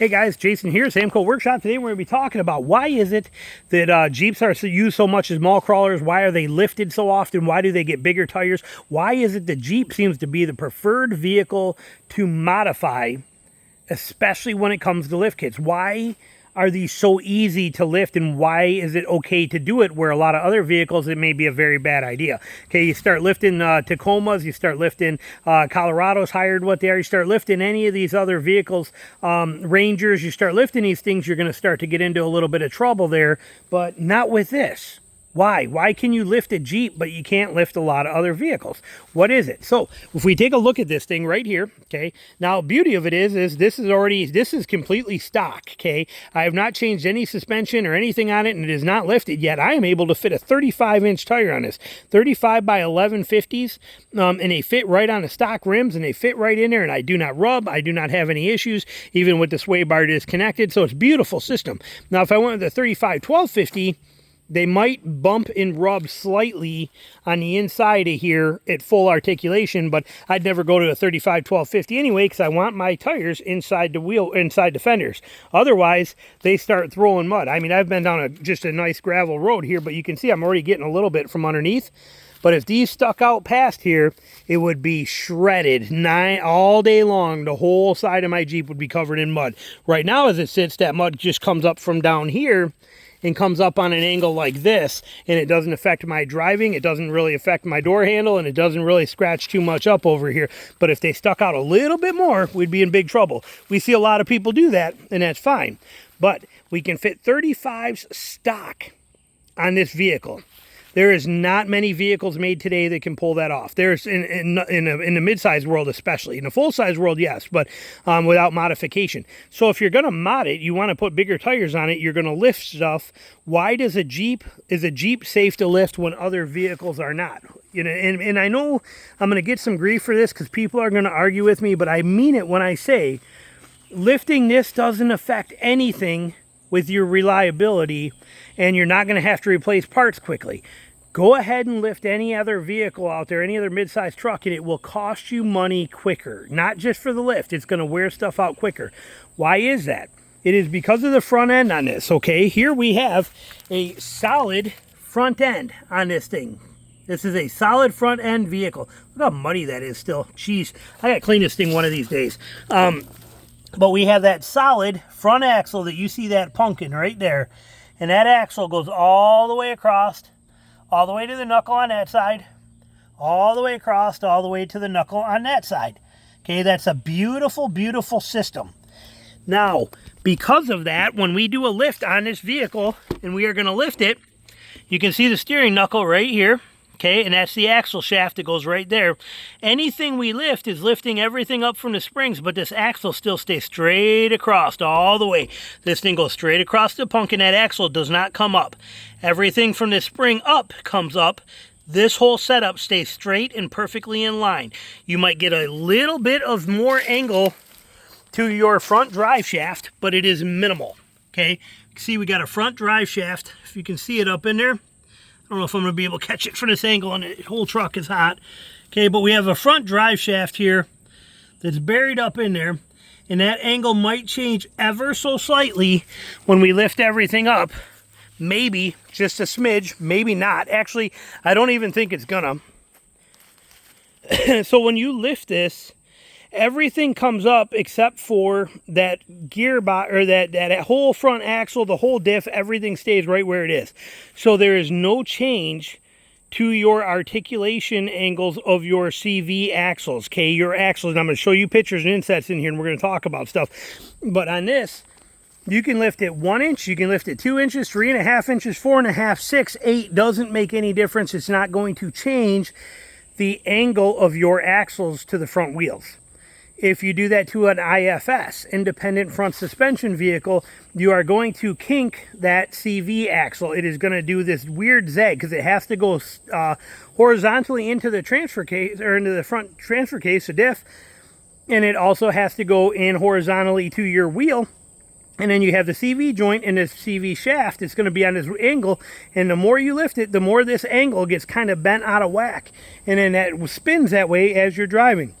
Hey guys, Jason here, Samco Workshop. Today we're going to be talking about why is it that Jeeps are used so much as mall crawlers? Why are they lifted so often? Why do they get bigger tires? Why is it that Jeep seems to be the preferred vehicle to modify, especially when it comes to lift kits? Why are these so easy to lift, and why is it okay to do it where a lot of other vehicles it may be a very bad idea? Okay, you start lifting Tacomas, you start lifting Colorado's higher than what they are, you start lifting any of these other vehicles, Rangers, you start lifting these things, you're going to start to get into a little bit of trouble there, but not with this. Why can you lift a Jeep, but you can't lift a lot of other vehicles? What is it? So if we take a look at this thing right here, okay, now beauty of it is this is completely stock, okay? I have not changed any suspension or anything on it, and it is not lifted yet. I am able to fit a 35-inch tire on this, 35 by 1150s, and they fit right on the stock rims, and they fit right in there, and I do not rub, I do not have any issues, even with the sway bar disconnected, so it's a beautiful system. Now if I went with the 35 1250, they might bump and rub slightly on the inside of here at full articulation, but I'd never go to a 35 1250 anyway because I want my tires inside the wheel, inside the fenders. Otherwise, they start throwing mud. I mean, I've been down just a nice gravel road here, but you can see I'm already getting a little bit from underneath. But if these stuck out past here, it would be shredded all day long. The whole side of my Jeep would be covered in mud. Right now, as it sits, that mud just comes up from down here and comes up on an angle like this, and it doesn't affect my driving, it doesn't really affect my door handle, and it doesn't really scratch too much up over here. But if they stuck out a little bit more, we'd be in big trouble. We see a lot of people do that, and that's fine. But we can fit 35s stock on this vehicle. There is not many vehicles made today that can pull that off. There's in the mid-size world especially. In the full-size world, yes, but without modification. So if you're going to mod it, you want to put bigger tires on it, you're going to lift stuff. Why is a Jeep safe to lift when other vehicles are not? You know, and I know I'm going to get some grief for this because people are going to argue with me, but I mean it when I say lifting this doesn't affect anything with your reliability, and you're not going to have to replace parts quickly. Go ahead and lift any other vehicle out there, any other mid-sized truck, and it will cost you money quicker. Not just for the lift, it's going to wear stuff out quicker. Why is that? It is because of the front end on this, okay? Here we have a solid front end on this thing. This is a solid front end vehicle. Look how muddy that is still. Jeez, I got to clean this thing one of these days. But we have that solid front axle that you see that pumpkin right there. And that axle goes all the way across, all the way to the knuckle on that side, all the way across, all the way to the knuckle on that side. Okay, that's a beautiful, beautiful system. Now, because of that, when we do a lift on this vehicle, and we are going to lift it, you can see the steering knuckle right here. Okay, and that's the axle shaft that goes right there. Anything we lift is lifting everything up from the springs, but this axle still stays straight across all the way. This thing goes straight across the pumpkin. That axle does not come up. Everything from the spring up comes up. This whole setup stays straight and perfectly in line. You might get a little bit of more angle to your front drive shaft, but it is minimal. Okay, see we got a front drive shaft. If you can see it up in there. I don't know if I'm going to be able to catch it from this angle, and the whole truck is hot. Okay, but we have a front drive shaft here that's buried up in there, and that angle might change ever so slightly when we lift everything up. Maybe just a smidge, maybe not. Actually, I don't even think it's gonna. So when you lift this, everything comes up except for that gearbox, or that whole front axle, the whole diff, everything stays right where it is. So there is no change to your articulation angles of your CV axles, okay? Your axles, and I'm going to show you pictures and insets in here, and we're going to talk about stuff. But on this, you can lift it 1 inch, you can lift it 2 inches, 3.5 inches, 4.5, 6, 8, doesn't make any difference. It's not going to change the angle of your axles to the front wheels. If you do that to an IFS, independent front suspension vehicle, you are going to kink that CV axle. It is going to do this weird zag because it has to go horizontally into the transfer case, or into the front transfer case, the diff, and it also has to go in horizontally to your wheel. And then you have the CV joint and this CV shaft. It's going to be on this angle, and the more you lift it, the more this angle gets kind of bent out of whack, and then that spins that way as you're driving.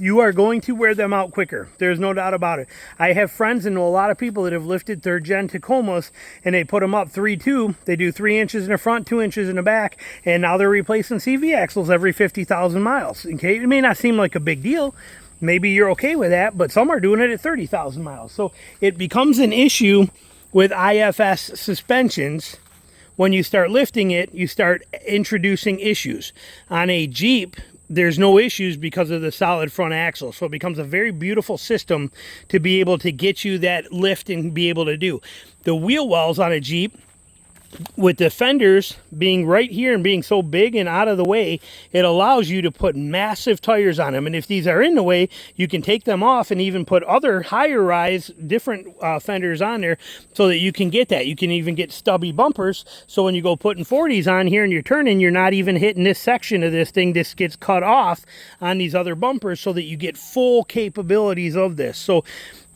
You are going to wear them out quicker. There's no doubt about it. I have friends and know a lot of people that have lifted third gen Tacomas and they put them up 3.2. They do 3 inches in the front, 2 inches in the back, and now they're replacing CV axles every 50,000 miles. Okay, it may not seem like a big deal. Maybe you're okay with that, but some are doing it at 30,000 miles. So it becomes an issue with IFS suspensions. When you start lifting it, you start introducing issues. On a Jeep, there's no issues because of the solid front axle. So it becomes a very beautiful system to be able to get you that lift and be able to do. The wheel wells on a Jeep, with the fenders being right here and being so big and out of the way, it allows you to put massive tires on them. And if these are in the way, you can take them off and even put other higher rise different fenders on there so that you can get that. You can even get stubby bumpers, so when you go putting 40s on here and you're turning, you're not even hitting this section of this thing. This gets cut off on these other bumpers so that you get full capabilities of this. So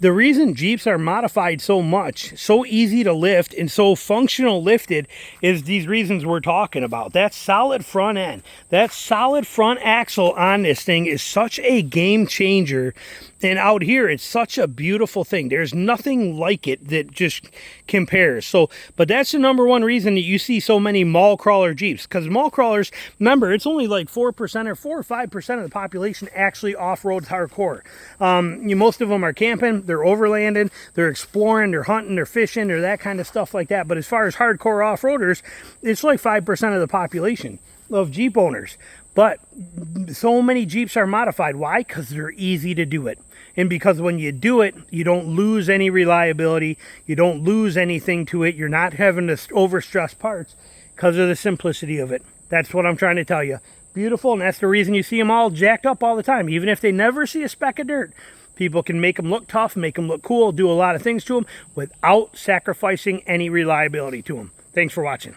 the reason Jeeps are modified so much, so easy to lift, and so functional lifted is these reasons we're talking about. That solid front end, that solid front axle on this thing is such a game changer. And out here, it's such a beautiful thing. There's nothing like it that just compares. So, but that's the number one reason that you see so many mall crawler Jeeps. Because mall crawlers, remember, it's only like 4% or 4 or 5% of the population actually off-roads hardcore. Most of them are camping, they're overlanding, they're exploring, they're hunting, they're fishing, or that kind of stuff like that. But as far as hardcore off-roaders, it's like 5% of the population of Jeep owners. But so many Jeeps are modified. Why? Because they're easy to do it. And because when you do it, you don't lose any reliability. You don't lose anything to it. You're not having to overstress parts because of the simplicity of it. That's what I'm trying to tell you. Beautiful, and that's the reason you see them all jacked up all the time. Even if they never see a speck of dirt, people can make them look tough, make them look cool, do a lot of things to them without sacrificing any reliability to them. Thanks for watching.